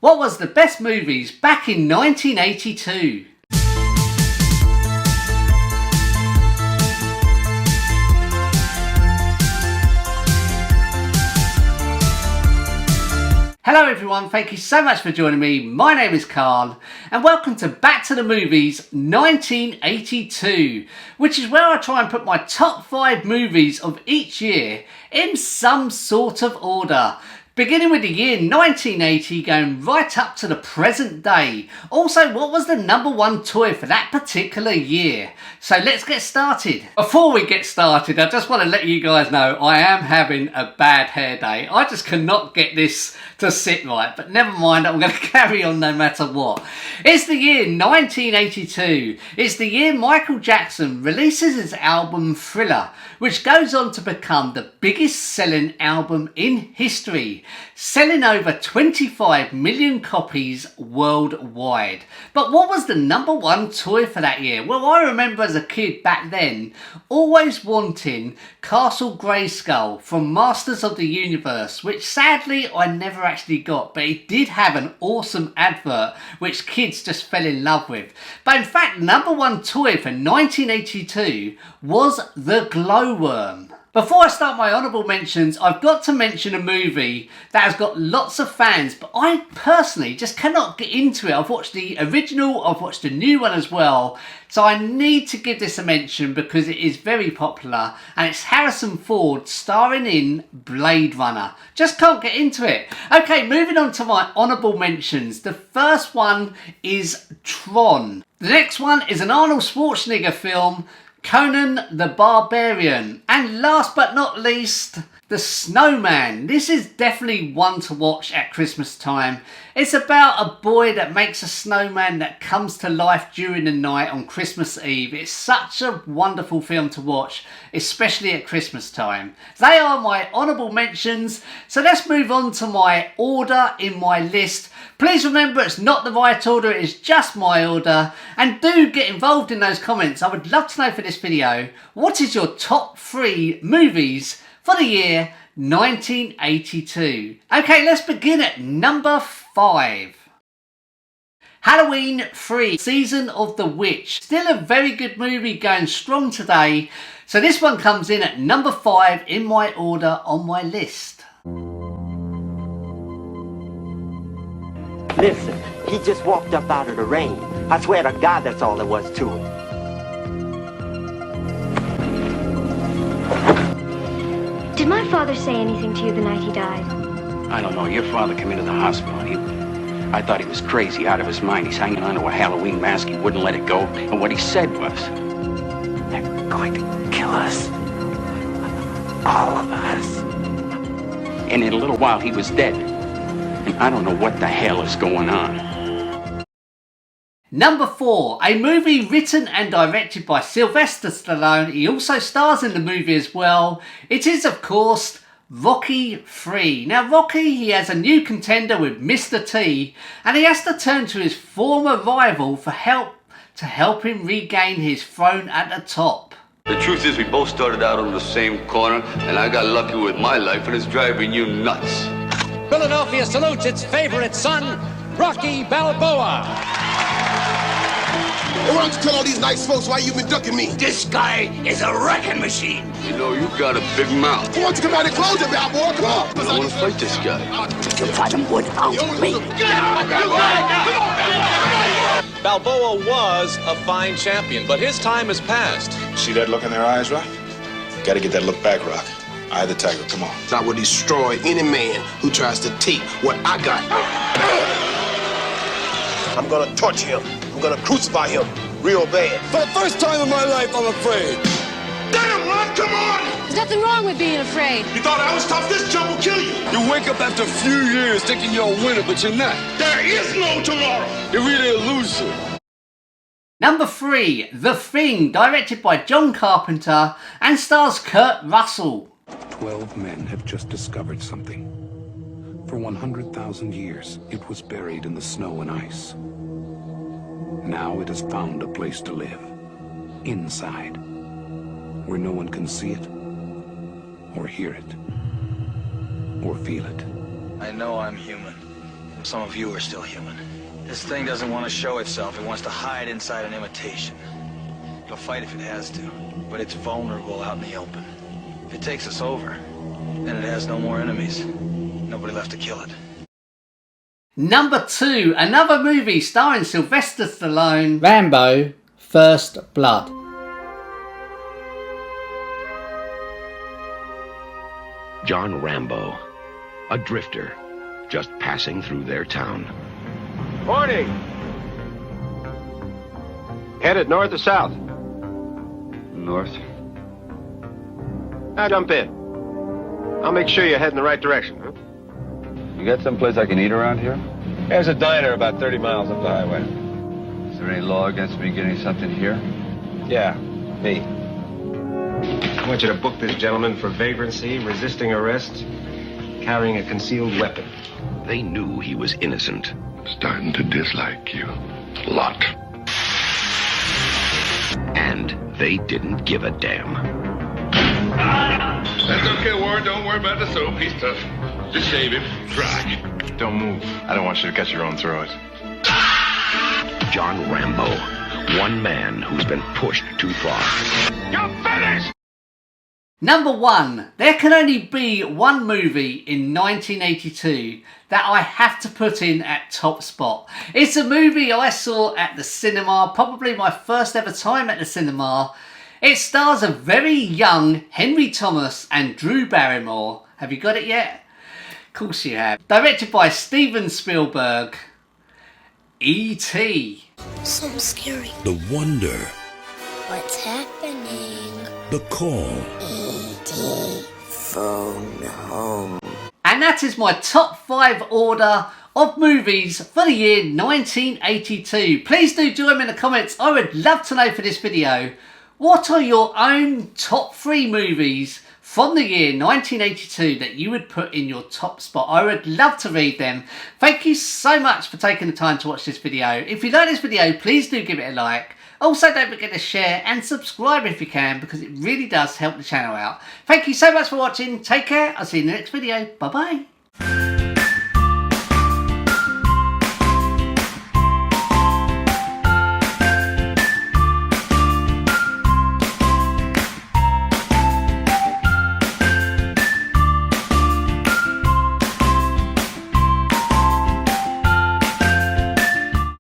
What was the best movies back in 1982? Hello everyone, thank you so much for joining me. My name is Carl and welcome to Back to the Movies 1982, which is where I try and put my top 5 movies of each year in some sort of order. Beginning with the year 1980, going right up to the present day. Also, what was the #1 toy for that particular year? So let's get started. Before we get started, I just want to let you guys know I am having a bad hair day. I just cannot get this to sit right, but never mind, I'm going to carry on no matter what. It's the year 1982. It's the year Michael Jackson releases his album Thriller, which goes on to become the biggest selling album in history, selling over 25 million copies worldwide. But what was the #1 toy for that year? Well, I remember as a kid back then always wanting Castle Grayskull from Masters of the Universe, which sadly I never actually got, but it did have an awesome advert which kids just fell in love with. But in fact, #1 toy for 1982 was the glowworm. Before I start my honourable mentions, I've got to mention a movie that has got lots of fans, but I personally just cannot get into it. I've watched the original, I've watched the new one as well, so I need to give this a mention because it is very popular, and it's Harrison Ford starring in Blade Runner. Just can't get into it. Okay, moving on to my honourable mentions. The first one is Tron. The next one is an Arnold Schwarzenegger film, Conan the Barbarian, and last but not least, The Snowman. This is definitely one to watch at Christmas time. It's about a boy that makes a snowman that comes to life during the night on Christmas Eve. It's such a wonderful film to watch, especially at Christmas time. They are my honourable mentions, so let's move on to my order in my list. Please remember it's not the right order, it is just my order, and do get involved in those comments. I would love to know for this video, what is your top 3 movies for the year 1982? Okay, let's begin at number 5. Halloween 3, Season of the Witch. Still a very good movie, going strong today. So this one comes in at number 5 in my order on my list. Listen, he just walked up out of the rain. I swear to God that's all there was to it. Did my father say anything to you the night he died? I don't know. Your father came into the hospital. I thought he was crazy, out of his mind. He's hanging onto a Halloween mask. He wouldn't let it go. And what he said was, "They're going to kill us. All of us." And in a little while, he was dead. And I don't know what the hell is going on. Number 4, a movie written and directed by Sylvester Stallone. He also stars in the movie as well. It is, of course, Rocky 3. Now, Rocky, he has a new contender with Mr. T, and he has to turn to his former rival for help to help him regain his throne at the top. The truth is, we both started out on the same corner, and I got lucky with my life, and it's driving you nuts. Philadelphia salutes its favorite son, Rocky Balboa. Why don't you tell all these nice folks why you've been ducking me? This guy is a wrecking machine. You know, you got a big mouth. Why don't you come out and close it, Balboa? Come on. I want to fight this guy. You fight him without me. Balboa was a fine champion, but his time has passed. See that look in their eyes, Rock? Gotta get that look back, Rock. Eye of the tiger, come on. I will destroy any man who tries to take what I got. I'm gonna torture him. I'm gonna crucify him real bad. For the first time in my life, I'm afraid. Damn, Ron, come on! There's nothing wrong with being afraid. You thought I was tough? This jump will kill you. You wake up after a few years thinking you're a winner, but you're not. There is no tomorrow. You're really a loser. Number 3, The Thing, directed by John Carpenter and stars Kurt Russell. 12 men have just discovered something. For 100,000 years, it was buried in the snow and ice. Now it has found a place to live. Inside. Where no one can see it, or hear it, or feel it. I know I'm human. Some of you are still human. This thing doesn't want to show itself. It wants to hide inside an imitation. It'll fight if it has to, but it's vulnerable out in the open. If it takes us over, then it has no more enemies. Nobody left to kill it. Number 2, another movie starring Sylvester Stallone, Rambo, First Blood. John Rambo, a drifter, just passing through their town. Morning! Headed north or south? North. Now jump in. I'll make sure you're heading the right direction, huh? You got someplace I can eat around here? There's a diner about 30 miles up the highway. Is there any law against me getting something here? Yeah, me. I want you to book this gentleman for vagrancy, resisting arrest, carrying a concealed weapon. They knew he was innocent. Starting to dislike you. A lot. And they didn't give a damn. That's okay, Warren. Don't worry about the soap. He's tough. Just shave him. Dry. Don't move. I don't want you to cut your own throat. John Rambo. One man who's been pushed too far. You're finished! Number 1. There can only be one movie in 1982 that I have to put in at top spot. It's a movie I saw at the cinema, probably my first ever time at the cinema. It stars a very young Henry Thomas and Drew Barrymore. Have you got it yet? Of course you have. Directed by Steven Spielberg. E.T. Something scary. The wonder. What's happening? The call. E.T. Phone home. And that is my top 5 order of movies for the year 1982. Please do join me in the comments. I would love to know for this video, what are your own top 3 movies from the year 1982 that you would put in your top spot? I would love to read them. Thank you so much for taking the time to watch this video. If you like this video, please do give it a like. Also, don't forget to share and subscribe if you can, because it really does help the channel out. Thank you so much for watching. Take care. I'll see you in the next video. Bye bye.